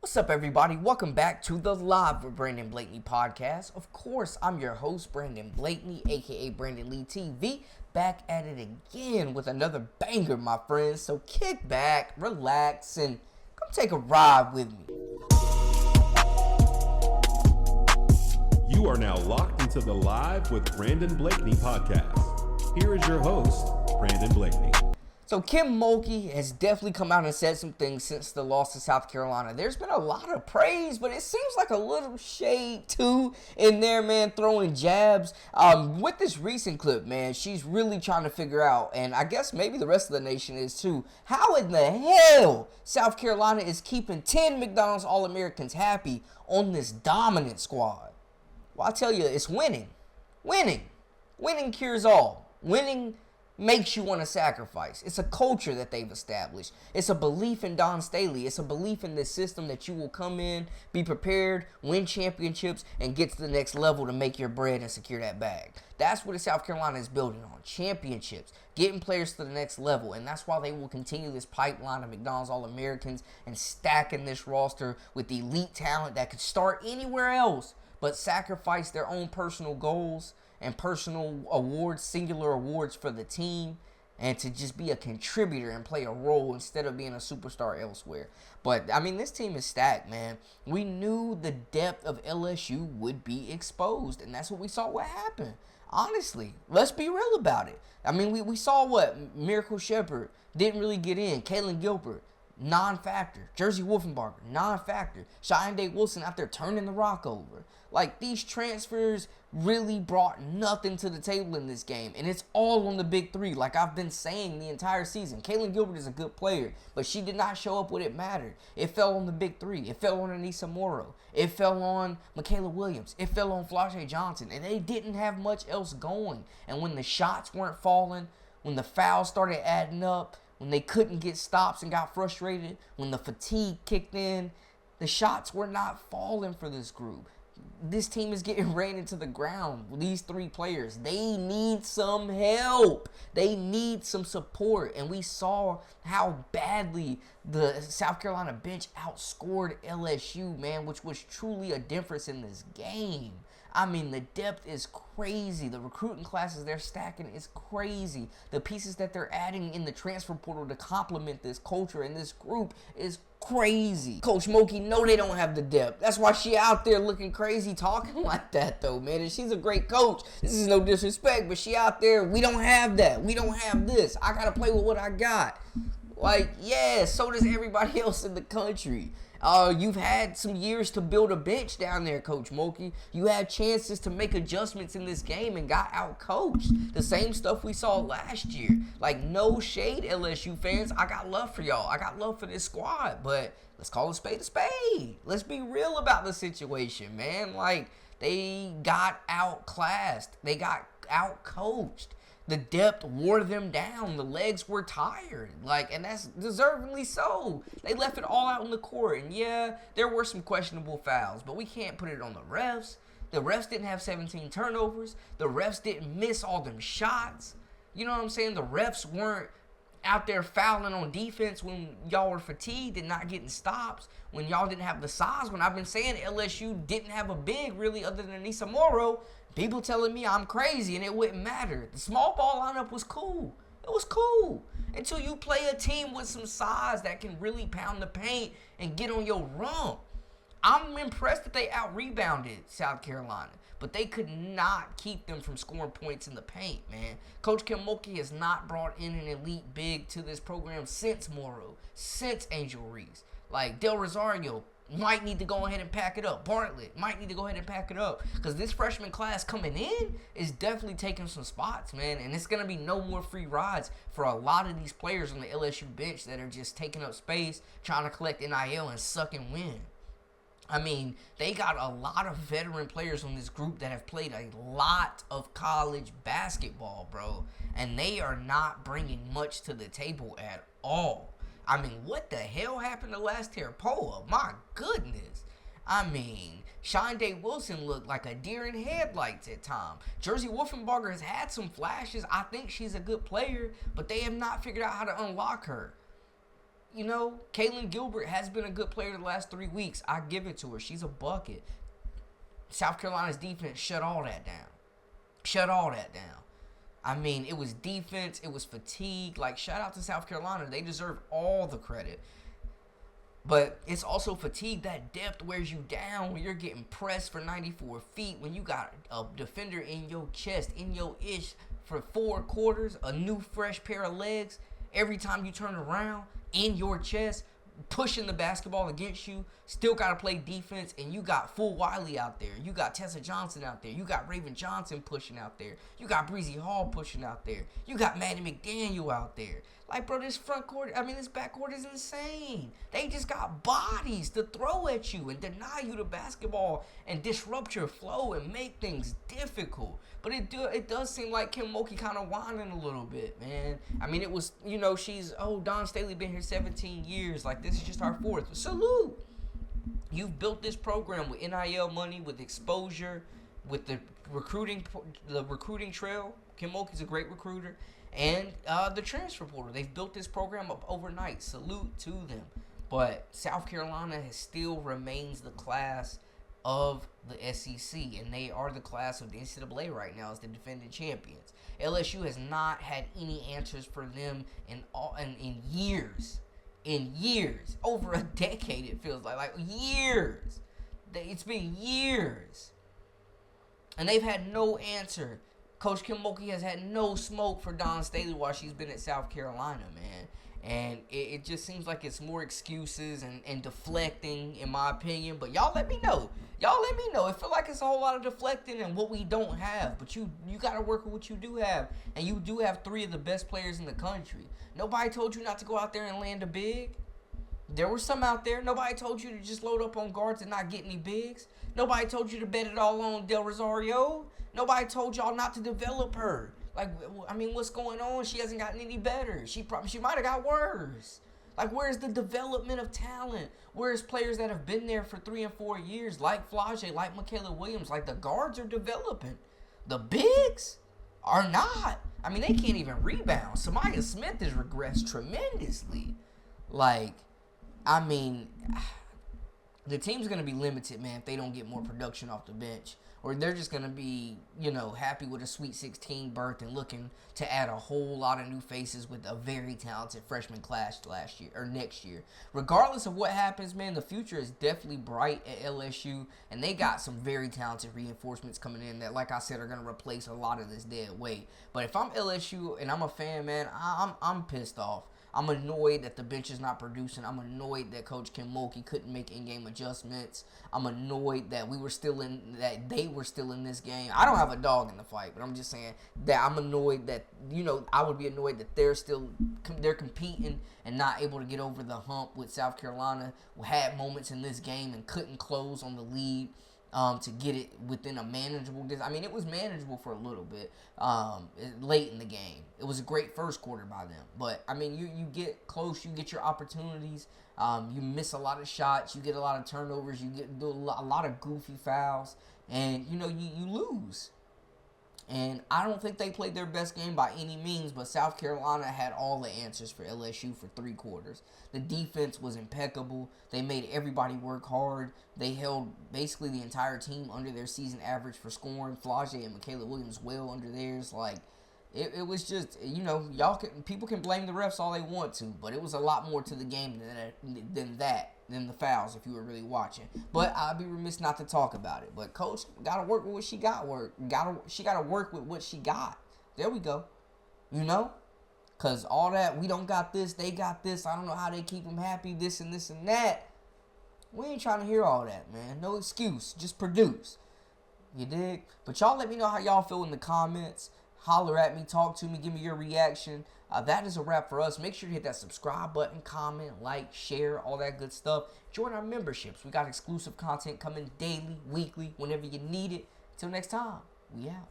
What's up, everybody? Welcome back to the Live with Brandon Blakeney podcast. Of course, I'm your host, Brandon Blakeney, aka Brandon Lee TV, back at it again with another banger, my friends. So kick back, relax, and come take a ride with me. You are now locked into the Live with Brandon Blakeney podcast. Here is your host, Brandon Blakeney. So Kim Mulkey has definitely come out and said some things since the loss to South Carolina. There's been a lot of praise, but it seems like a little shade too in there, man, throwing jabs. With this recent clip, man, she's really trying to figure out, and I guess maybe the rest of the nation is too, how in the hell South Carolina is keeping 10 McDonald's All-Americans happy on this dominant squad. Well, I tell you, it's winning. Winning cures all. Winning makes you want to sacrifice. It's a culture that they've established. It's a belief in Don Staley. It's a belief in this system that you will come in, be prepared, win championships, and get to the next level to make your bread and secure that bag. That's what South Carolina is building on. Championships, getting players to the next level, and that's why they will continue this pipeline of McDonald's All-Americans and stacking this roster with elite talent that could start anywhere else, but sacrifice their own personal goals and personal awards, singular awards for the team, and to just be a contributor and play a role instead of being a superstar elsewhere. But, I mean, this team is stacked, man. We knew the depth of LSU would be exposed, and that's what we saw what happened. Honestly, let's be real about it. I mean, we saw what Miracle Shepherd didn't really get in. Kalen Gilbert, non-factor. Jersey Wolfenbarger, non-factor. Cheyenne Wilson out there turning the rock over. Like, these transfers really brought nothing to the table in this game. And it's all on the big three, like I've been saying the entire season. Kalen Gilbert is a good player, but she did not show up when it mattered. It fell on the big three. It fell on Anissa Morrow. It fell on Michaela Williams. It fell on Flau'jae Johnson. And they didn't have much else going. And when the shots weren't falling, when the fouls started adding up, when they couldn't get stops and got frustrated, when the fatigue kicked in, the shots were not falling for this group. This team is getting ran into the ground. These three players, they need some help. They need some support. And we saw how badly the South Carolina bench outscored LSU, man, which was truly a difference in this game. I mean, the depth is crazy. The recruiting classes they're stacking is crazy. The pieces that they're adding in the transfer portal to complement this culture and this group is crazy. Coach Mulkey, no, they don't have the depth. That's why she out there looking crazy talking like that, though, man. And she's a great coach. This is no disrespect, but she out there, we don't have that. We don't have this. I got to play with what I got. Like, yeah, so does everybody else in the country. You've had some years to build a bench down there, Coach Mulkey. You had chances to make adjustments in this game and got out-coached. The same stuff we saw last year. Like, no shade, LSU fans. I got love for y'all. I got love for this squad. But let's call a spade a spade. Let's be real about the situation, man. Like, they got outclassed. They got out-coached. The depth wore them down. The legs were tired. And that's deservingly so. They left it all out on the court. And yeah, there were some questionable fouls, but we can't put it on the refs. The refs didn't have 17 turnovers. The refs didn't miss all them shots. You know what I'm saying? The refs weren't out there fouling on defense when y'all were fatigued and not getting stops, when y'all didn't have the size. When I've been saying LSU didn't have a big really other than Anissa Morrow, people telling me I'm crazy and it wouldn't matter. The small ball lineup was cool. It was cool until you play a team with some size that can really pound the paint and get on your rump. I'm impressed that they out-rebounded South Carolina, but they could not keep them from scoring points in the paint, man. Coach Kim Mulkey has not brought in an elite big to this program since Morrow, since Angel Reese. Like, Del Rosario might need to go ahead and pack it up. Bartlett might need to go ahead and pack it up, because this freshman class coming in is definitely taking some spots, man, and it's going to be no more free rides for a lot of these players on the LSU bench that are just taking up space, trying to collect NIL and suck and win. I mean, they got a lot of veteran players on this group that have played a lot of college basketball, bro. And they are not bringing much to the table at all. I mean, what the hell happened to last Terpoa? My goodness. I mean, Cheyenne Wilson looked like a deer in headlights at times. Jersey Wolfenbarger has had some flashes. I think she's a good player, but they have not figured out how to unlock her. Kaylin Gilbert has been a good player the last 3 weeks. I give it to her. She's a bucket. South Carolina's defense shut all that down. I mean, it was defense. It was fatigue. Like, shout out to South Carolina. They deserve all the credit. But it's also fatigue. That depth wears you down when you're getting pressed for 94 feet, when you got a defender in your chest, in your ish for 4 quarters, a new fresh pair of legs every time you turn around, in your chest, pushing the basketball against you, still got to play defense, and you got Full Wiley out there. You got Tessa Johnson out there. You got Raven Johnson pushing out there. You got Breezy Hall pushing out there. You got Maddie McDaniel out there. Like, bro, this backcourt is insane. They just got bodies to throw at you and deny you the basketball and disrupt your flow and make things difficult. But it does seem like Kim Mulkey kind of whining a little bit, man. I mean, it was, Dawn Staley been here 17 years. Like, this is just our 4th. Salute. You've built this program with NIL money, with exposure, with the recruiting trail. Kim Mulkey's a great recruiter. And the transfer portal. They've built this program up overnight. Salute to them. But South Carolina still remains the class of the SEC. And they are the class of the NCAA right now as the defending champions. LSU has not had any answers for them in years. In years. Over a decade, it feels like. Like, years. It's been years. And they've had no answer. Coach Kim Mulkey has had no smoke for Dawn Staley while she's been at South Carolina, man. And it just seems like it's more excuses and deflecting, in my opinion. But y'all let me know. It feel like it's a whole lot of deflecting and what we don't have. But you got to work with what you do have. And you do have 3 of the best players in the country. Nobody told you not to go out there and land a big. There were some out there. Nobody told you to just load up on guards and not get any bigs. Nobody told you to bet it all on Del Rosario. Nobody told y'all not to develop her. Like, I mean, what's going on? She hasn't gotten any better. She might have got worse. Like, where's the development of talent? Where's players that have been there for 3 and 4 years, like Flage, like Michaela Williams? Like, the guards are developing. The bigs are not. I mean, they can't even rebound. Samaya Smith has regressed tremendously. Like, I mean, the team's going to be limited, man, if they don't get more production off the bench. Or they're just going to be, happy with a Sweet 16 berth and looking to add a whole lot of new faces with a very talented freshman class next year. Regardless of what happens, man, the future is definitely bright at LSU. And they got some very talented reinforcements coming in that, like I said, are going to replace a lot of this dead weight. But if I'm LSU and I'm a fan, man, I'm pissed off. I'm annoyed that the bench is not producing. I'm annoyed that Coach Kim Mulkey couldn't make in-game adjustments. I'm annoyed that they were still in this game. I don't have a dog in the fight, but I'm just saying that I'm annoyed that, I would be annoyed that they're competing and not able to get over the hump with South Carolina, who had moments in this game and couldn't close on the lead. To get it within a manageable distance. I mean, it was manageable for a little bit late in the game. It was a great first quarter by them. But, I mean, you get close. You get your opportunities. You miss a lot of shots. You get a lot of turnovers. You do a lot of goofy fouls. And, you lose. And I don't think they played their best game by any means, but South Carolina had all the answers for LSU for 3 quarters. The defense was impeccable. They made everybody work hard. They held basically the entire team under their season average for scoring. Flage and Michaela Williams well under theirs. Like, it was just, people can blame the refs all they want to, but it was a lot more to the game than the fouls if you were really watching. But I'd be remiss not to talk about it. But Coach got to work with what she got. She got to work with what she got. There we go. Because all that, we don't got this, they got this, I don't know how they keep them happy, this and that. We ain't trying to hear all that, man. No excuse. Just produce. You dig? But y'all let me know how y'all feel in the comments. Holler at me, talk to me, give me your reaction. That is a wrap for us. Make sure to hit that subscribe button, comment, like, share, all that good stuff. Join our memberships. We got exclusive content coming daily, weekly, whenever you need it. Till next time, we out.